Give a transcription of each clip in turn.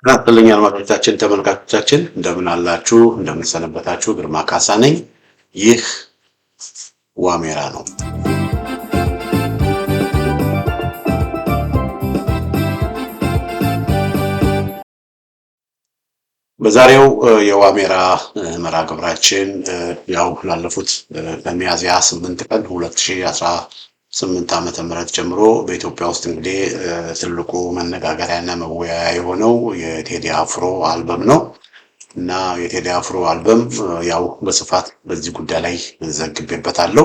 አጥልኛ አድማጮቻችን ተመልካቾቻችን እንደምን አላችሁ እንደምን ሰነበታችሁ ግርማ ካሳ ነኝ ይህ ዋሜራ ነው በዛሬው የዋሜራ መርሃ ግብራችን ያው ላለፉት በሚያዝያ 8 ቀን 2018 ዓመተ ምህረት ጀምሮ በኢትዮጵያ ውስጥ እንግዲህ ትልቁ መነጋገሪያና መወያያ የሆነው የቴዲ አፍሮ አልበም ነው እና የቴዲ አፍሮ አልበም ያው በስፋት በዚህ ጉዳይ ላይ ዘግቤበታለሁ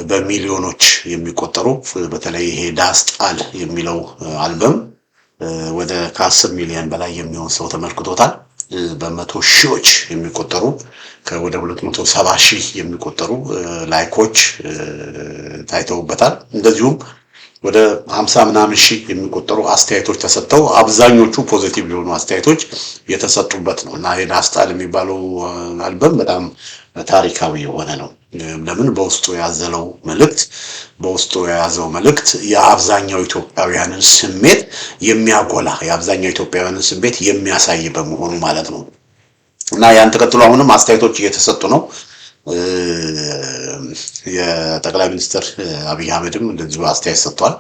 በሚሊዮኖች የሚቆጠሩ በተለይ ይሄ ዳስጣል የሚለው አልበም ወደ ከ10 ሚሊዮን በላይ የሚሆን ሰው ተመልክቶታል በመቶ ሺዎች የሚቆጠሩ ከወደ 270 ሺህ የሚቆጠሩ ላይኮች ታይተውበታል እንደዚሁም ወደ 50 ምናምን ሺህ የሚቆጠሩ አስተያየቶች ተሰጥተው አብዛኞቹ ፖዚቲቭ የሆኑ አስተያየቶች የተሰጡበት ነው እና የዳስጣል የሚባለው አልበም በጣም ታሪካዊ የሆነ ነው ለምን በውስጡ የያዘው መልእክት የአብዛኛው ኢትዮጵያውያንን ስሜት የሚያጎላ የአብዛኛው ኢትዮጵያውያንን ስሜት የሚያሳይ በመሆኑ ማለት ነው እና ያን ተከትሎ አሁንም አስተያየቶች እየተሰጡ ነው የጠቅላይ ሚኒስትር አብይ አህመድም እንደዚሁ አስተያየት ሰጥቷል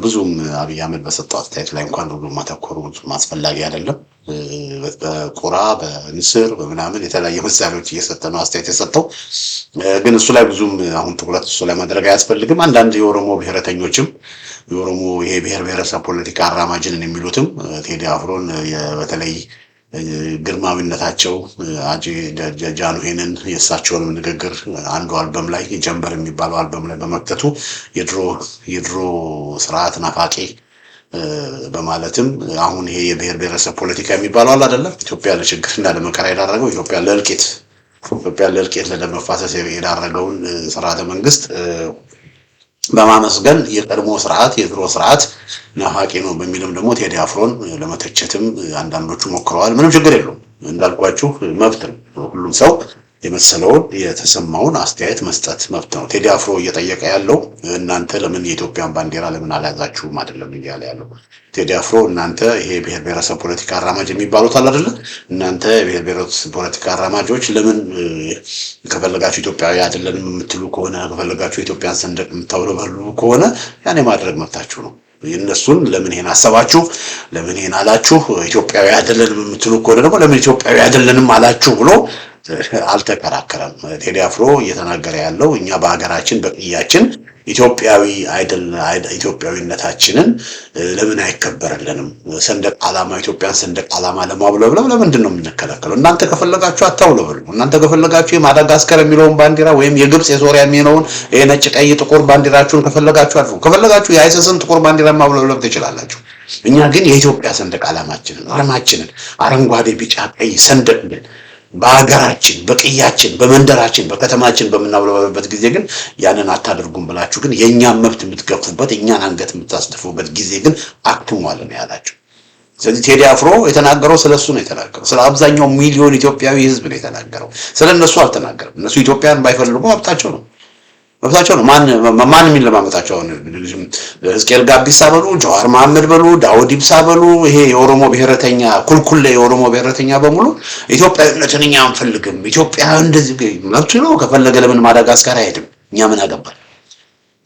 ብዙም አብይ አህመድ በሰጠው አስተያየት ላይ እንኳን ሁሉ ማተኮሩ ማስፈላጊ አይደለም በቁራ በንስር በመናምን የተለያየ ምሳሌዎች እየሰጠ ነው አስተያየት የሰጠው ግን እሱ ላይ ብዙም አሁን ትኩረት እሱ ላይ ማድረግ አያስፈልግም አንዳንድ የኦሮሞ ብሔረተኞችም የኦሮሞ ይሄ ብሔረሰብ ፖለቲካ አራማጅን የሚሉትም ቴዲ አፍሮን በተለይ ግርማዊነታቸው አጂ ጃንሆይን የሳቸውን ንግግር አንዱ አልበም ላይ ጀምበር የሚባለው አልበም ላይ በመክተቱ የድሮ ስርዓት ናፋቂ በማለትም አሁን ይሄ የብሔር ብሔረሰብ ፖለቲካ የሚባለው አለ አይደለም ኢትዮጵያ ለችግርና ለመከራ የዳረገው ኢትዮጵያ ለእልቂት ለደመፋሰስ የዳረገውን ስርዓተ መንግስት በማመስገን የቀድሞ ስርዓት የድሮ ስርዓት ናፋቂ ነው በሚልም ደግሞ ቴዲ አፍሮን ለመተቸትም አንዳንዶቹ ሞክረዋል ምንም ችግር የለውም እንዳልኳችሁ መብት ነው ሁሉም ሰው የመሰለውን የተሰማውን አስተያየት መስጠት መብት ነው ቴዲ አፍሮ እየጠየቀ ያለው እናንተ ለምን የኢትዮጵያን ባንዲራ ለምን አላያዛችሁም አይደለም እያለ ያለው ቴዲ አፍሮ እናንተ ይሄ ብሔር ብሔረሰብ ፖለቲካ አራማጅ የሚባሉት አለ አይደል እናንተ ብሔር ብሔረሰብ ፖለቲካ አራማጆች ለምን ከፈለጋችሁ ኢትዮጵያዊ አይደለንም የምትሉ ከሆነ ከፈለጋችሁ ኢትዮጵያን ሰንደቅ የምታውለበሉ ከሆነ ያኔ ማድረግ መብታችሁ ነው የነሱን ለምን ይሄን አሰባችሁ ለምን ይሄን አላችሁ ኢትዮጵያዊ አይደለንም የምትሉ ከሆነ ደግሞ ለምን ኢትዮጵያዊ አይደለንም አላችሁ ብሎ አልተከራከረም ቴዲ አፍሮ እየተናገረ ያለው እኛ በአገራችን በቅያችን ኢትዮጵያዊ ኢትዮጵያዊነታችንን ለምን አይከበርልንም ሰንደቅ ዓላማ ኢትዮጵያን ሰንደቅ ዓላማ ለማውለብለብ ለምንድን ነው የምንከለከለው እናንተ ከፈለጋችሁ አታውለብሉ እናንተ ከፈለጋችሁ የማዳጋስከር የሚለውን ባንዲራ ወይም የግብጽ የሶሪያ የሚለውን የነጭ ቀይ ጥቁር ባንዲራችሁን ከፈለጋችሁ የአይሰስን ጥቁር ባንዲራ ማውለብለብ ትችላላችሁ እኛ ግን የኢትዮጵያ ሰንደቅ ዓላማችንን አርማችንን አረንጓዴ ቢጫ ቀይ ሰንደቅ በአገራችን በቅያችን በመንደራችን በከተማችን በመናውለበበት ጊዜ ግን ያንን አታደርጉም ብላችሁ ግን የኛን መብት የምትገፉበት የኛን አንገት የምታስደፉበት ጊዜ ግን አክትሟል ነው ያላችሁ ስለዚህ ቴዲ አፍሮ የተናገረው ስለሱ ነው የተናገረው ስለ አብዛኛው ሚሊዮን ኢትዮጵያዊ ህዝብ ነው የተናገረው ስለነሱ አልተናገረም እነሱ ኢትዮጵያን ባይፈልጉ መብታቸው ነው ማን ምን ለማመጣቸው ነው እስኬል ጋቢሳ በሉ ጆዋር መሐመድ በሉ ዳውድ ኢብሳ በሉ ይሄ የኦሮሞ ብሔረተኛ ኩልኩል የኦሮሞ ብሔረተኛ በሙሉ ኢትዮጵያዊነትን እኛ አንፈልግም ኢትዮጵያ እንደዚህ መብቱ ነው ከፈለገ ለምን ማዳጋስካር አይሄድም እኛ ምን አገባን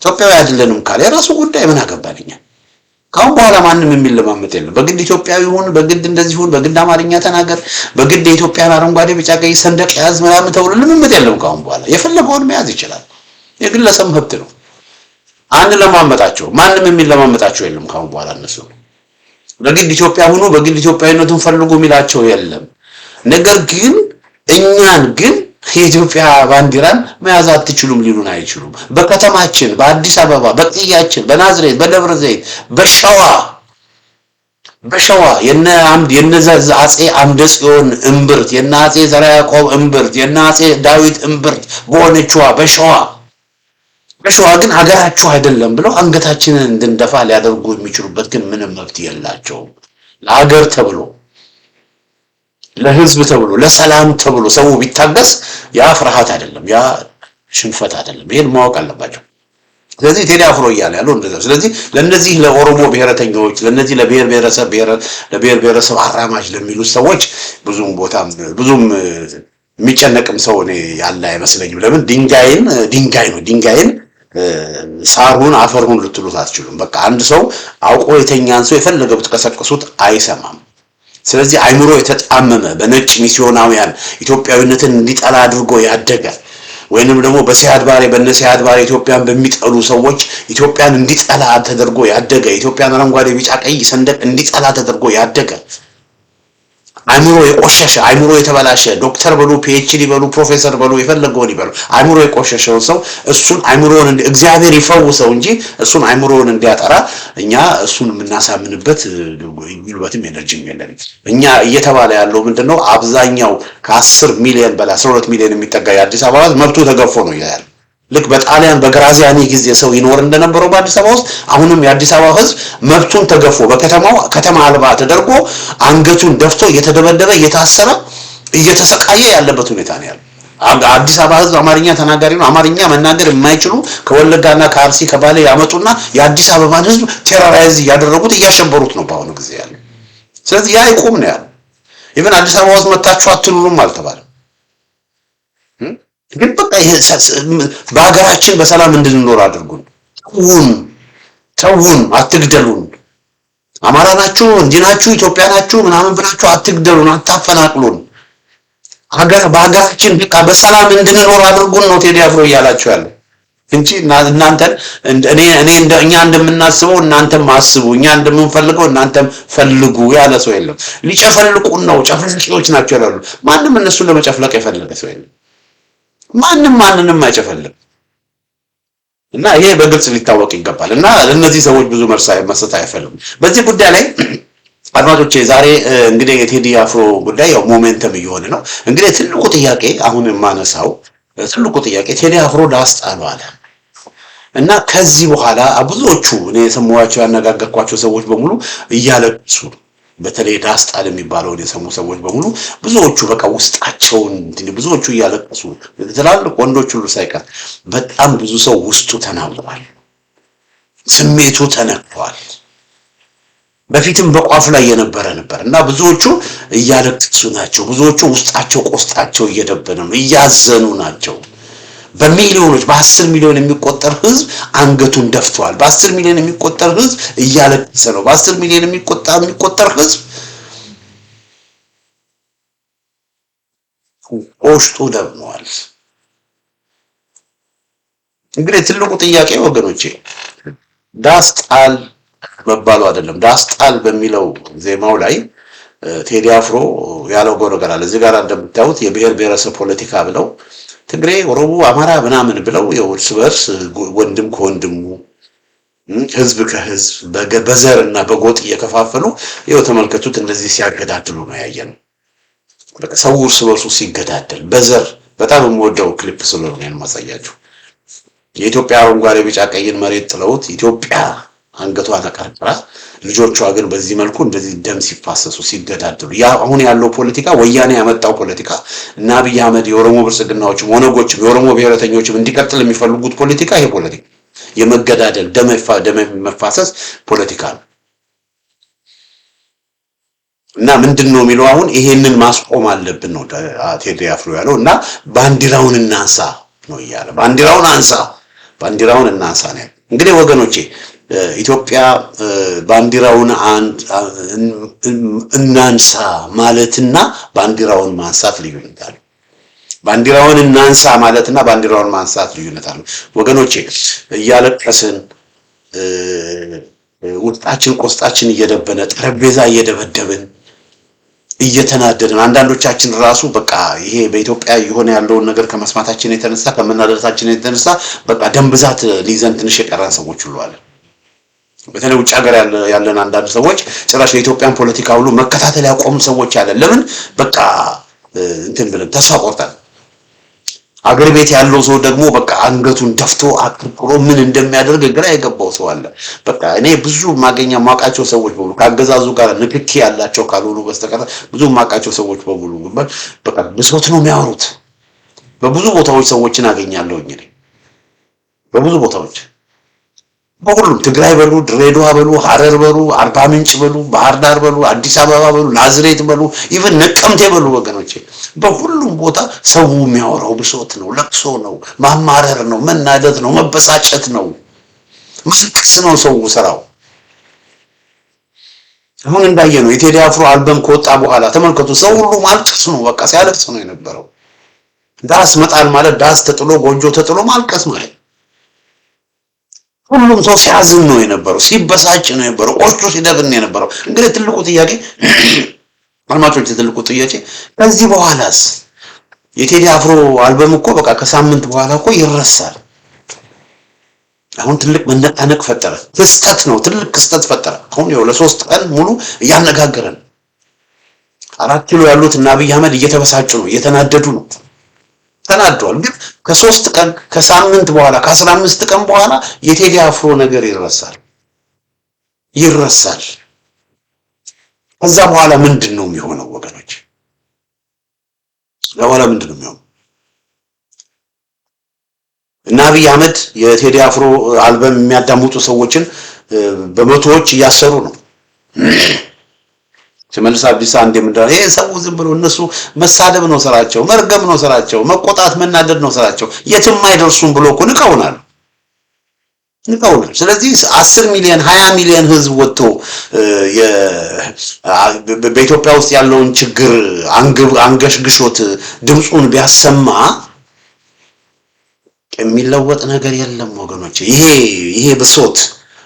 ኢትዮጵያዊ አይደለንም ካለ የራሱ ጉዳይ ምን አገባን ካሁን በኋላ ማንንም የሚለማመጥ የለም በግድ ኢትዮጵያዊ ሆነ በግድ እንደዚህ ሆነ በግድ አማርኛ ተናገር በግድ የኢትዮጵያን አረንጓዴ ቢጫ ቀይ ሰንደቅ ያዝ ምናምን ተብሎ ልምምጥ የለም ካሁን በኋላ የፈለገውን መያዝ ይችላል የግለሰብ መብት ነው አንድ ለማመጣቸው ማንንም የሚለማመጣቸው የለም ካሁን በኋላ እነሱ በግድ ኢትዮጵያ ሆኖ በግድ ኢትዮጵያዊነቱን ፈልጉ የሚላቸው የለም ነገር ግን እኛን ግን የኢትዮጵያ ባንዲራን መያዝ አትችሉም ሊሉን አይችሉም በከተማችን በአዲስ አበባ በቅያችን በናዝሬት በደብረ ዘይት በሸዋ የነዛ አጼ አምደ ጽዮን እምብርት የነ አጼ ዘርዓ ያዕቆብ እምብርት የነ አጼ ዳዊት እምብርት በሆነችዋ በሸዋ ግን ሀገራቸው አይደለም ብለው አንገታችንን እንድንደፋ ሊያደርጉ የሚችሉበት ግን ምንም መብት የላቸውም ለሀገር ተብሎ ለህዝብ ተብሎ ለሰላም ተብሎ ሰው ቢታገስ ያ ፍርሃት አይደለም ያ ሽንፈት አይደለም ይሄን ማወቅ አለባቸው ስለዚህ ቴዲ አፍሮ እያለ ያለው እንደዛ። ስለዚህ ለነዚህ ለኦሮሞ ብሔረተኞች ለነዚህ ለብሔር ብሔረሰብ አራማጅ ለሚሉት ሰዎች ብዙም ቦታ ብዙም የሚጨነቅም ሰው እኔ ያለ አይመስለኝም። ለምን ድንጋይን ሳሩን አፈሩን ልትሉት አትችሉም። በቃ አንድ ሰው አውቆ የተኛን ሰው የፈለገ ብትቀሰቅሱት አይሰማም። ስለዚህ አይምሮ የተጣመመ በነጭ ሚስዮናውያን ኢትዮጵያዊነትን እንዲጠላ አድርጎ ያደገ ወይንም ደግሞ በነሲያድ ባሬ ኢትዮጵያን በሚጠሉ ሰዎች ኢትዮጵያን እንዲጠላ ተደርጎ ያደገ ኢትዮጵያን አረንጓዴ ቢጫ ቀይ ሰንደቅ እንዲጠላ ተደርጎ ያደገ አይምሮ የቆሸሸ አይምሮ የተበላሸ ዶክተር በሉ ፒኤችዲ በሉ ፕሮፌሰር በሉ የፈለገውን ይበሉ አይምሮ የቆሸሸው ሰው እሱን አይምሮውን እግዚአብሔር ይፈውሰው እንጂ እሱን አይምሮውን እንዲያጠራ እኛ እሱን የምናሳምንበት ጉልበትም ኤነርጂም የለንም። እኛ እየተባለ ያለው ምንድነው? አብዛኛው ከ10 ሚሊዮን በላይ 12 ሚሊዮን የሚጠጋ የአዲስ አበባ መብቱ ተገፎ ነው ያያል። ልክ በጣሊያን በግራዚያኒ ጊዜ ሰው ይኖር እንደነበረው በአዲስ አበባ ውስጥ አሁንም የአዲስ አበባ ሕዝብ መብቱን ተገፎ በከተማው ከተማ አልባ ተደርጎ አንገቱን ደፍቶ እየተደበደበ እየታሰረ እየተሰቃየ ያለበት ሁኔታ ነው ያለው። አዲስ አበባ ሕዝብ አማርኛ ተናጋሪ ነው። አማርኛ መናገር የማይችሉ ከወለጋና ከአርሲ ከባሌ ያመጡና የአዲስ አበባን ሕዝብ ቴሮራይዝ እያደረጉት እያሸበሩት ነው በአሁኑ ጊዜ ያለው። ስለዚህ ያ ይቆም ነው ያለው። ኢቭን አዲስ አበባ ውስጥ መጣችሁ አትኑሩም አልተባለም። ግን በቃ ይሄ በሀገራችን በሰላም እንድንኖር አድርጉን። ተውን፣ አትግደሉን። አማራ ናችሁ እንዲህ ናችሁ ኢትዮጵያ ናችሁ ምናምን ብላችሁ አትግደሉን፣ አታፈናቅሉን። በሀገራችን በቃ በሰላም እንድንኖር አድርጉን ነው ቴዲ አፍሮ እያላችሁ ያለው እንጂ እናንተን እኛ እንደምናስበው እናንተም አስቡ፣ እኛ እንደምንፈልገው እናንተም ፈልጉ ያለ ሰው የለም። ሊጨፈልቁን ነው፣ ጨፍላቂዎች ናቸው ይላሉ። ማንም እነሱን ለመጨፍለቅ የፈለገ ሰው የለም። ማንንም አይጨፈልም። እና ይሄ በግልጽ ሊታወቅ ይገባል። እና ለነዚህ ሰዎች ብዙ መስጠት አይፈልጉም። በዚህ ጉዳይ ላይ አድማጮቼ ዛሬ እንግዲህ የቴዲ አፍሮ ጉዳይ ያው ሞሜንተም እየሆነ ነው። እንግዲህ ትልቁ ጥያቄ አሁን የማነሳው ቴዲ አፍሮ ዳስጣሉ አለ እና ከዚህ በኋላ ብዙዎቹ እኔ የሰማኋቸው ያነጋገርኳቸው ሰዎች በሙሉ እያለቅሱ በተለይ ዳስጣል የሚባለውን የሰሙ ሰዎች በሙሉ ብዙዎቹ በቃ ውስጣቸውን ብዙዎቹ እያለቀሱ ትላልቅ ወንዶች ሁሉ ሳይቀር በጣም ብዙ ሰው ውስጡ ተናውጧል፣ ስሜቱ ተነክቷል። በፊትም በቋፍ ላይ የነበረ ነበር እና ብዙዎቹ እያለቀሱ ናቸው። ብዙዎቹ ውስጣቸው ቆስጣቸው እየደበነ ነው፣ እያዘኑ ናቸው። በሚሊዮኖች በ10 ሚሊዮን የሚቆጠር ህዝብ አንገቱን ደፍቷል። በ10 ሚሊዮን የሚቆጠር ህዝብ እያለቀሰ ነው። በ10 ሚሊዮን የሚቆጠር ህዝብ ቆሽጡ ደምኗል። እንግዲህ ትልቁ ጥያቄ ወገኖቼ ዳስጣል መባሉ አይደለም። ዳስጣል በሚለው ዜማው ላይ ቴዲ አፍሮ ያለው ነገር አለ። እዚህ ጋር እንደምታዩት የብሔር ብሔረሰብ ፖለቲካ ብለው ትግሬ፣ ኦሮሞ፣ አማራ ምናምን ብለው የእርስ በርስ ወንድም ከወንድሙ ህዝብ ከህዝብ በዘር እና በጎጥ እየከፋፈሉ ይኸው ተመልከቱት። እንደዚህ ሲያገዳድሉ ነው ያየነው። በቃ ሰው እርስ በርሱ ሲገዳደል በዘር በጣም የምወደው ክሊፕ ስለሆነ ነው ማሳያችሁ። የኢትዮጵያ አረንጓዴ ቢጫ ቀይን መሬት ጥለውት ኢትዮጵያ አንገቷን አቀርቅራ ልጆቿ ግን በዚህ መልኩ እንደዚህ ደም ሲፋሰሱ ሲገዳደሉ ያ አሁን ያለው ፖለቲካ ወያኔ ያመጣው ፖለቲካ እና አብይ አህመድ የኦሮሞ ብልጽግናዎችም ኦነጎችም የኦሮሞ ብሔረተኞችም እንዲቀጥል የሚፈልጉት ፖለቲካ ይሄ ፖለቲካ የመገዳደል ደም መፋሰስ ፖለቲካ ነው። እና ምንድነው የሚለው አሁን ይሄንን ማስቆም አለብን ነው ቴዲ አፍሮ ያለው። እና ባንዲራውን እናንሳ ነው ይያለ። ባንዲራውን እናንሳ ነው። እንግዲህ ወገኖቼ ኢትዮጵያ ባንዲራውን እናንሳ ማለትና ባንዲራውን ማንሳት ልዩነት አለው። ባንዲራውን እናንሳ ማለትና ባንዲራውን ማንሳት ልዩነት አለው ወገኖቼ። እያለቀስን ውስጣችን ቆስጣችን እየደበነ ጠረጴዛ እየደበደብን እየተናደድን አንዳንዶቻችን ራሱ በቃ ይሄ በኢትዮጵያ የሆነ ያለውን ነገር ከመስማታችን የተነሳ ከመናደዳችን የተነሳ በቃ ደም ብዛት ሊይዘን ትንሽ የቀረን ሰዎች ሁሉ አለ። በተለይ ውጭ ሀገር ያለን አንዳንድ ሰዎች ጭራሽ የኢትዮጵያን ፖለቲካ ሁሉ መከታተል ያቆሙ ሰዎች አለ። ለምን በቃ እንትን ብለን ተስፋ ቆርጠን። አገር ቤት ያለው ሰው ደግሞ በቃ አንገቱን ደፍቶ አቅርቅሮ ምን እንደሚያደርግ ግራ የገባው ሰው አለ። በቃ እኔ ብዙ ማቃቸው ሰዎች በሙሉ ካገዛዙ ጋር ንክኪ ያላቸው ካልሆኑ በስተቀር ብዙ ማቃቸው ሰዎች በሙሉ በቃ ብሶት ነው የሚያወሩት። በብዙ ቦታዎች ሰዎችን አገኛለሁ እኔ በብዙ ቦታዎች በሁሉም ትግራይ በሉ፣ ድሬዳዋ በሉ፣ ሐረር በሉ፣ አርባ ምንጭ በሉ፣ ባህር ዳር በሉ፣ አዲስ አበባ በሉ፣ ናዝሬት በሉ፣ ኢቭን ነቀምቴ በሉ ወገኖቼ፣ በሁሉም ቦታ ሰው የሚያወራው ብሶት ነው፣ ለቅሶ ነው፣ ማማረር ነው፣ መናደድ ነው፣ መበሳጨት ነው፣ ማልቀስ ነው ሰው ስራው። አሁን እንዳየ ነው የቴዲ አፍሮ አልበም ከወጣ በኋላ ተመልከቱ፣ ሰው ሁሉ ማልቀስ ነው፣ በቃ ሲያለቅስ ነው የነበረው። ዳስ መጣል ማለት ዳስ ተጥሎ ጎጆ ተጥሎ ማልቀስ ማለት፣ ሁሉም ሰው ሲያዝን ነው የነበረው፣ ሲበሳጭ ነው የነበረው፣ ቆጮ ሲደብን ነው የነበረው። እንግዲህ ትልቁ ጥያቄ አድማጮች፣ ትልቁ ጥያቄ ከዚህ በኋላስ የቴዲ አፍሮ አልበም እኮ በቃ ከሳምንት በኋላ እኮ ይረሳል። አሁን ትልቅ መነቃነቅ ፈጠረ፣ ክስተት ነው፣ ትልቅ ክስተት ፈጠረ። አሁን ይኸው ለሶስት ቀን ሙሉ እያነጋገረን 4 ኪሎ ያሉት እና አብይ አህመድ እየተበሳጩ ነው፣ እየተናደዱ ነው፣ ተናደዋል። ግን ከ3 ቀን ከሳምንት በኋላ ከ15 ቀን በኋላ የቴዲ አፍሮ ነገር ይረሳል። ከዛ በኋላ ምንድን ነው የሚሆነው ወገኖች? በኋላ ምንድን ነው የሚሆነው? እና አብይ አህመድ የቴዲ አፍሮ አልበም የሚያዳምጡ ሰዎችን በመቶዎች እያሰሩ ነው። ሽመልስ አብዲሳ እንደምንድነው ይሄ ሰው ዝም ብሎ እነሱ መሳደብ ነው ስራቸው፣ መርገም ነው ስራቸው፣ መቆጣት መናደድ ነው ስራቸው፣ የትም አይደርሱም ብሎ እኮ ንቀውናል። ስለዚህ 10 ሚሊዮን 20 ሚሊዮን ህዝብ ወጥቶ በኢትዮጵያ ውስጥ ያለውን ችግር አንገሽግሾት ድምፁን ቢያሰማ የሚለወጥ ነገር የለም ወገኖች። ይሄ ብሶት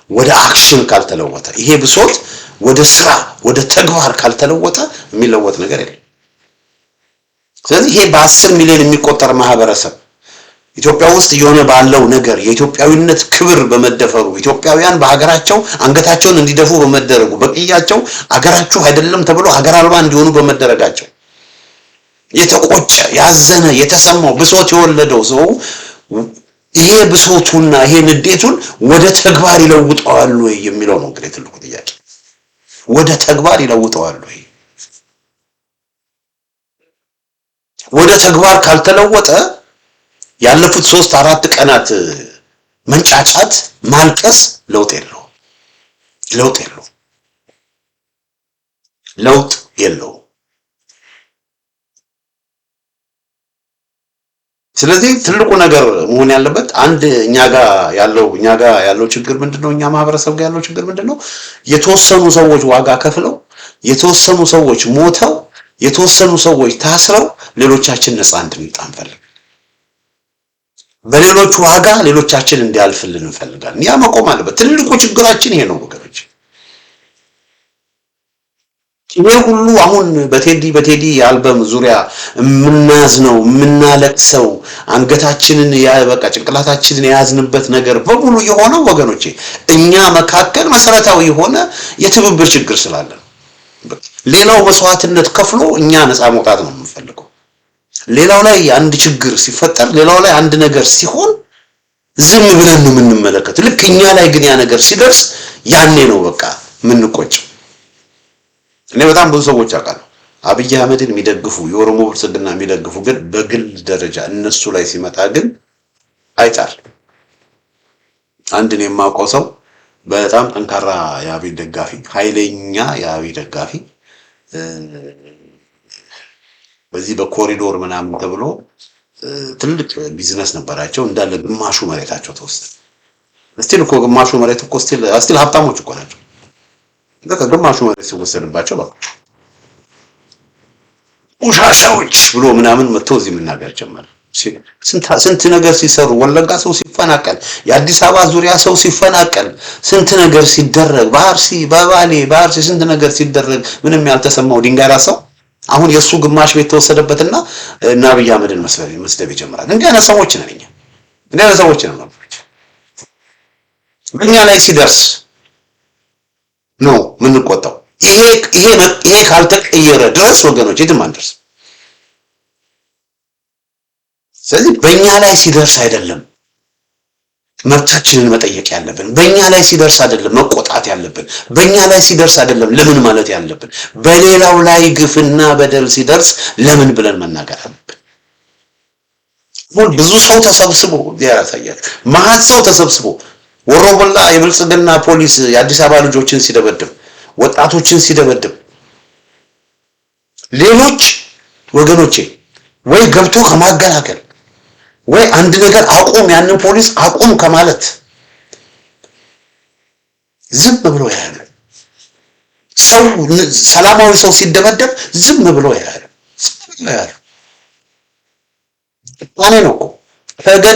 ወደ አክሽን ካልተለወጠ፣ ይሄ ብሶት ወደ ስራ ወደ ተግባር ካልተለወጠ የሚለወጥ ነገር የለም። ስለዚህ ይሄ በ10 ሚሊዮን የሚቆጠር ማህበረሰብ ኢትዮጵያ ውስጥ የሆነ ባለው ነገር የኢትዮጵያዊነት ክብር በመደፈሩ ኢትዮጵያውያን በሀገራቸው አንገታቸውን እንዲደፉ በመደረጉ በቅያቸው አገራችሁ አይደለም ተብሎ ሀገር አልባ እንዲሆኑ በመደረጋቸው የተቆጨ ያዘነ የተሰማው ብሶት የወለደው ሰው ይሄ ብሶቱና ይሄ ንዴቱን ወደ ተግባር ይለውጠዋል ወይ የሚለው ነው እንግዲህ ትልቁ ጥያቄ። ወደ ተግባር ይለውጠዋል ወይ? ወደ ተግባር ካልተለወጠ ያለፉት 3-4 ቀናት መንጫጫት ማልቀስ ለውጥ የለው። ስለዚህ ትልቁ ነገር መሆን ያለበት አንድ እኛ ጋር ያለው ችግር ምንድነው? እኛ ማህበረሰብ ጋር ያለው ችግር ምንድነው? የተወሰኑ ሰዎች ዋጋ ከፍለው፣ የተወሰኑ ሰዎች ሞተው፣ የተወሰኑ ሰዎች ታስረው ሌሎቻችን ነፃ እንድንወጣ እንፈልጋለን። በሌሎች ዋጋ ሌሎቻችን እንዲያልፍልን እንፈልጋለን። ያ መቆም አለበት። ትልቁ ችግራችን ይሄ ነው ወገኖች። ይሄ ሁሉ አሁን በቴዲ አልበም ዙሪያ የምናዝነው የምናለቅሰው አንገታችንን በቃ ጭንቅላታችንን የያዝንበት ነገር በሙሉ የሆነው ወገኖቼ እኛ መካከል መሰረታዊ የሆነ የትብብር ችግር ስላለ ነው። ሌላው መስዋዕትነት ከፍሎ እኛ ነፃ መውጣት ነው የምንፈልገው። ሌላው ላይ አንድ ችግር ሲፈጠር፣ ሌላው ላይ አንድ ነገር ሲሆን ዝም ብለን ነው የምንመለከት። ልክ እኛ ላይ ግን ያ ነገር ሲደርስ ያኔ ነው በቃ የምንቆጨው። እኔ በጣም ብዙ ሰዎች አውቃለሁ አብይ አህመድን የሚደግፉ የኦሮሞ ብልጽግና የሚደግፉ፣ ግን በግል ደረጃ እነሱ ላይ ሲመጣ ግን አይጣል። አንድ ነው የማውቀው ሰው በጣም ጠንካራ የአብይ ደጋፊ፣ ኃይለኛ የአብይ ደጋፊ፣ በዚህ በኮሪዶር ምናምን ተብሎ ትልቅ ቢዝነስ ነበራቸው። እንዳለ ግማሹ መሬታቸው ተወሰደ። እስቲል እኮ ግማሹ መሬት እኮ እስቲል ሀብታሞች እኮ ናቸው። ግማሹ መሬት ሲወሰድባቸው በቃ ቆሻሻዎች ብሎ ምናምን መጥቶ እዚህ መናገር ጀመረ። ስንት ነገር ሲሰሩ፣ ወለጋ ሰው ሲፈናቀል፣ የአዲስ አበባ ዙሪያ ሰው ሲፈናቀል፣ ስንት ነገር ሲደረግ፣ በባሌ ስንት ነገር ሲደረግ ምንም ያልተሰማው ድንጋይ ራሰው አሁን የሱ ግማሽ ቤት ተወሰደበትና እና አብይ አህመድን መስደብ ይጀምራል። እንዲህ አይነት ሰዎች ነን እኛ። እንዲህ አይነት ሰዎች ነን ነው በእኛ ላይ ሲደርስ ነው የምንቆጣው። ይሄ ካልተቀየረ ድረስ ወገኖች የትም አንደርስ። ስለዚህ በእኛ ላይ ሲደርስ አይደለም መብታችንን መጠየቅ ያለብን፣ በእኛ ላይ ሲደርስ አይደለም መቆጣት ያለብን፣ በእኛ ላይ ሲደርስ አይደለም ለምን ማለት ያለብን፣ በሌላው ላይ ግፍና በደል ሲደርስ ለምን ብለን መናገር አለብን። ብዙ ሰው ተሰብስቦ ያሳያል። መሀል ሰው ተሰብስቦ ወሮበላ የብልጽግና ፖሊስ የአዲስ አበባ ልጆችን ሲደበድብ፣ ወጣቶችን ሲደበድብ፣ ሌሎች ወገኖቼ ወይ ገብቶ ከማገላገል ወይ አንድ ነገር አቁም፣ ያንን ፖሊስ አቁም ከማለት ዝም ብሎ ያያል። ሰው ሰላማዊ ሰው ሲደበደብ ዝም ብሎ ያያል። ጭካኔ ነው እኮ።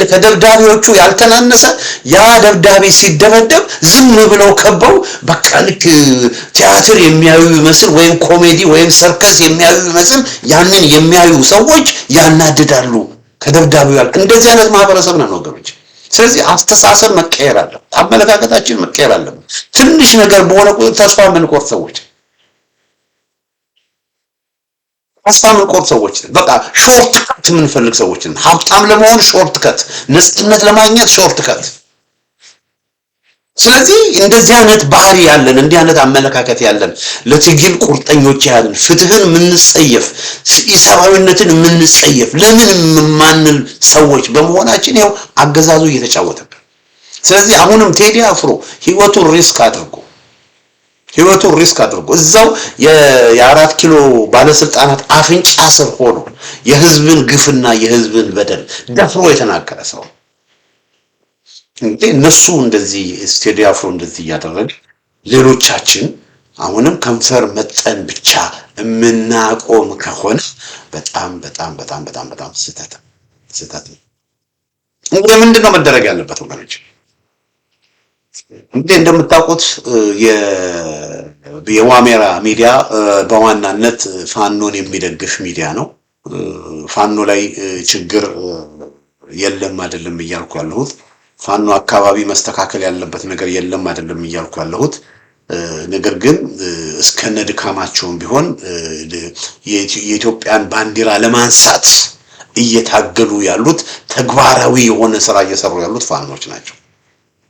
ከደብዳቤዎቹ ያልተናነሰ ያ ደብዳቤ ሲደበደብ ዝም ብለው ከበው በቃ ልክ ቲያትር የሚያዩ ይመስል ወይም ኮሜዲ ወይም ሰርከስ የሚያዩ ይመስል ያንን የሚያዩ ሰዎች ያናድዳሉ። ከደብዳቤው እንደዚህ አይነት ማህበረሰብ ነው ወገኖች። ስለዚህ አስተሳሰብ መቀየር አለ፣ አመለካከታችን መቀየር አለበት። ትንሽ ነገር በሆነ ቁጥር ተስፋ የምንቆርጥ ሰዎች በቃ ሾርት ከት የምንፈልግ ሰዎች ነን። ሀብታም ለመሆን ሾርት ከት፣ ነፃነት ለማግኘት ሾርት ከት። ስለዚህ እንደዚህ አይነት ባህሪ ያለን፣ እንዲህ አይነት አመለካከት ያለን፣ ለትግል ቁርጠኞች ያለን፣ ፍትህን የምንጸየፍ፣ ኢሰብአዊነትን የምንጸየፍ፣ ለምን የማንል ሰዎች በመሆናችን ይኸው አገዛዙ እየተጫወተብን። ስለዚህ አሁንም ቴዲ አፍሮ ህይወቱን ሪስክ አድርጎ እዛው የአራት ኪሎ ባለስልጣናት አፍንጫ ስር ሆኖ የህዝብን ግፍና የህዝብን በደል ደፍሮ የተናገረ ሰው እንግዲህ እነሱ እንደዚህ ቴዲ አፍሮ እንደዚህ እያደረገ ሌሎቻችን አሁንም ከንፈር መጠን ብቻ የምናቆም ከሆነ በጣም ስህተት። እንግዲህ ምንድነው መደረግ ያለበት ወገኖች? እንግዲህ እንደምታውቁት የዋሜራ ሚዲያ በዋናነት ፋኖን የሚደግፍ ሚዲያ ነው። ፋኖ ላይ ችግር የለም አይደለም እያልኩ ያለሁት፣ ፋኖ አካባቢ መስተካከል ያለበት ነገር የለም አይደለም እያልኩ ያለሁት። ነገር ግን እስከነ ድካማቸውም ቢሆን የኢትዮጵያን ባንዲራ ለማንሳት እየታገሉ ያሉት፣ ተግባራዊ የሆነ ስራ እየሰሩ ያሉት ፋኖች ናቸው።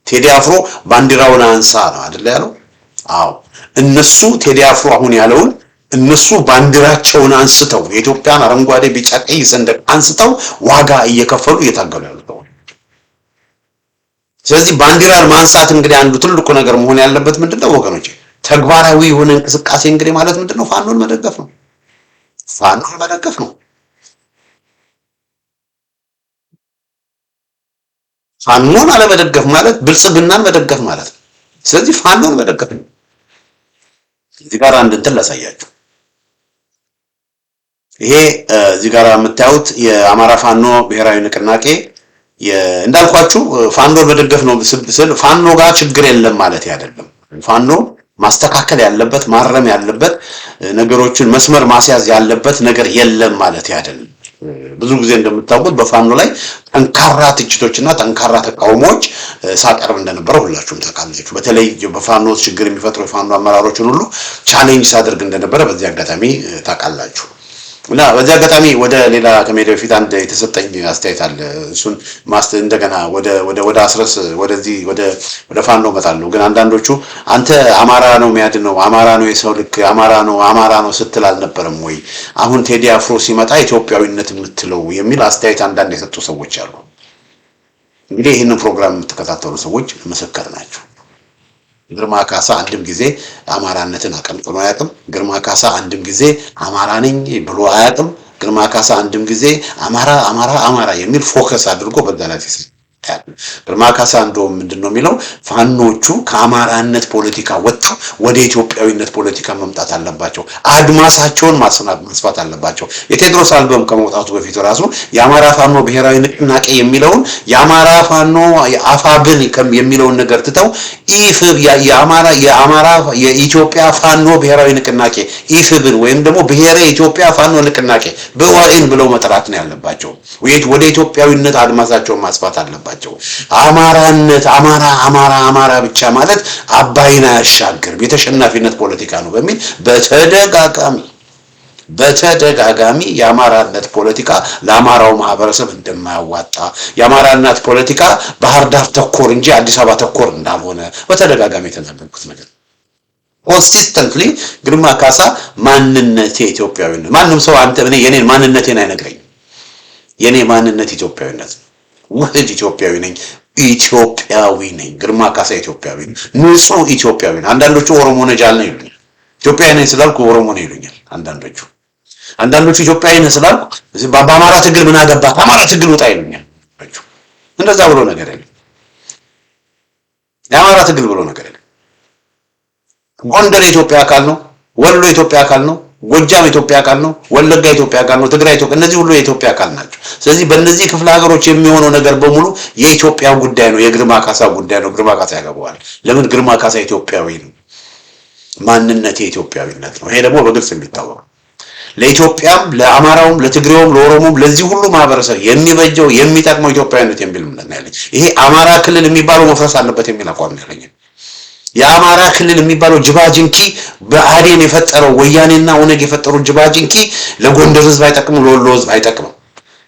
ቴዲ አፍሮ ባንዲራውን አንሳ ነው አይደል ያለው? አዎ እነሱ ቴዲ አፍሮ አሁን ያለውን እነሱ ባንዲራቸውን አንስተው የኢትዮጵያን አረንጓዴ ቢጫ ቀይ ሰንደቅ አንስተው ዋጋ እየከፈሉ እየታገሉ ያሉት። ስለዚህ ባንዲራን ማንሳት እንግዲህ አንዱ ትልቁ ነገር መሆን ያለበት ምንድነው ወገኖች? ተግባራዊ የሆነ እንቅስቃሴ እንግዲህ ማለት ምንድነው? ፋኖን መደገፍ ነው። ፋኖን አለመደገፍ ማለት ብልጽግናን መደገፍ ማለት ነው። ስለዚህ ፋኖን መደገፍ ነው። እዚህ ጋር አንድ እንትን ላሳያችሁ። ይሄ እዚህ ጋር የምታዩት የአማራ ፋኖ ብሔራዊ ንቅናቄ እንዳልኳችሁ ፋኖን መደገፍ ነው ስል ፋኖ ጋር ችግር የለም ማለት አይደለም። ፋኖ ማስተካከል ያለበት፣ ማረም ያለበት ነገሮችን መስመር ማስያዝ ያለበት ነገር የለም ማለት አይደለም። ብዙ ጊዜ እንደምታውቁት በፋኖ ላይ ጠንካራ ትችቶችና ጠንካራ ተቃውሞዎች ሳቀርብ እንደነበረ ሁላችሁም ታውቃላችሁ። በተለይ በፋኖ ችግር የሚፈጥሩ የፋኖ አመራሮችን ሁሉ ቻሌንጅ ሳደርግ እንደነበረ በዚህ አጋጣሚ ታውቃላችሁ። እና በዚህ አጋጣሚ ወደ ሌላ ከመሄድ በፊት አንድ የተሰጠኝ አስተያየት አለ። እሱን እንደገና ወደ አስረስ ወደዚህ ወደ ፋኖ መጣለሁ። ግን አንዳንዶቹ አንተ አማራ ነው የሚያድነው፣ አማራ ነው የሰው ልክ፣ አማራ ነው ስትል አልነበረም ወይ? አሁን ቴዲ አፍሮ ሲመጣ ኢትዮጵያዊነት የምትለው የሚል አስተያየት አንዳንድ የሰጡ ሰዎች አሉ። እንግዲህ ይህንን ፕሮግራም የምትከታተሉ ሰዎች ምስክር ናቸው። ግርማ ካሳ አንድም ጊዜ አማራነትን አቀንቅኖ አያውቅም። ግርማ ካሳ አንድም ጊዜ አማራ ነኝ ብሎ አያውቅም። ግርማ ካሳ አንድም ጊዜ አማራ የሚል ፎከስ አድርጎ በዛላት ግርማ ካሳ እንደውም ምንድነው የሚለው? ፋኖቹ ከአማራነት ፖለቲካ ወጥተው ወደ ኢትዮጵያዊነት ፖለቲካ መምጣት አለባቸው፣ አድማሳቸውን ማስፋት አለባቸው። የቴድሮስ አልበም ከመውጣቱ በፊት ራሱ የአማራ ፋኖ ብሔራዊ ንቅናቄ የሚለውን የአማራ ፋኖ አፋብን የሚለውን ነገር ትተው የኢትዮጵያ ፋኖ ብሔራዊ ንቅናቄ ኢፍብን ወይም ደግሞ ብሔረ ኢትዮጵያ ፋኖ ንቅናቄ በዋይን ብለው መጥራት ነው ያለባቸው። ወደ ኢትዮጵያዊነት አድማሳቸውን ማስፋት አለባቸው። አማራነት አማራ ብቻ ማለት አባይን አያሻግርም፣ የተሸናፊነት ፖለቲካ ነው በሚል በተደጋጋሚ የአማራነት ፖለቲካ ለአማራው ማህበረሰብ እንደማያዋጣ፣ የአማራነት ፖለቲካ ባህር ዳር ተኮር እንጂ አዲስ አበባ ተኮር እንዳልሆነ በተደጋጋሚ የተናገርኩት ነገር ኮንሲስተንትሊ። ግርማ ካሳ ማንነቴ ኢትዮጵያዊነት፣ ማንም ሰው የኔን ማንነቴን አይነግረኝም። የኔ ማንነት ኢትዮጵያዊነት ነው። ውህድ ኢትዮጵያዊ ነኝ። ኢትዮጵያ ኢትዮጵያዊ ነኝ። ግርማ ካሳ ኢትዮጵያዊ ነኝ። ንጹህ ኢትዮጵያዊ ነኝ። አንዳንዶቹ ኦሮሞ ነጃል ነው ይሉኛል። ኢትዮጵያዊ ነኝ ስላልኩ ኦሮሞ ነው ይሉኛል አንዳንዶቹ ኢትዮጵያዊ ነኝ ስላልኩ በአማራ ትግል ምን አገባ አማራ ትግል ውጣ ይሉኛል። እንደዛ ብሎ ነገር የለም። የአማራ ትግል ብሎ ነገር የለም። ጎንደር የኢትዮጵያ አካል ነው። ወሎ የኢትዮጵያ አካል ነው። ጎጃም የኢትዮጵያ አካል ነው። ወለጋ የኢትዮጵያ አካል ነው። ትግራይ ኢትዮጵያ፣ እነዚህ ሁሉ የኢትዮጵያ አካል ናቸው። ስለዚህ በእነዚህ ክፍለ ሀገሮች የሚሆነው ነገር በሙሉ የኢትዮጵያ ጉዳይ ነው። የግርማ ካሳ ጉዳይ ነው። ግርማ ካሳ ያገባዋል። ለምን? ግርማ ካሳ ኢትዮጵያዊ ነው። ማንነት የኢትዮጵያዊነት ነው። ይሄ ደግሞ በግልጽ የሚታወቅ ለኢትዮጵያም፣ ለአማራውም፣ ለትግሬውም፣ ለኦሮሞም ለዚህ ሁሉ ማህበረሰብ የሚበጀው የሚጠቅመው ኢትዮጵያዊነት የሚል ምንድን ነው ያለኝ። ይሄ አማራ ክልል የሚባለው መፍረስ አለበት የሚል አቋም ያለኝ። የአማራ ክልል የሚባለው ጅባጅንኪ በአዴን የፈጠረው ወያኔና ኦነግ የፈጠሩት ጅባጅንኪ ለጎንደር ህዝብ አይጠቅም፣ ለወሎ ህዝብ አይጠቅም።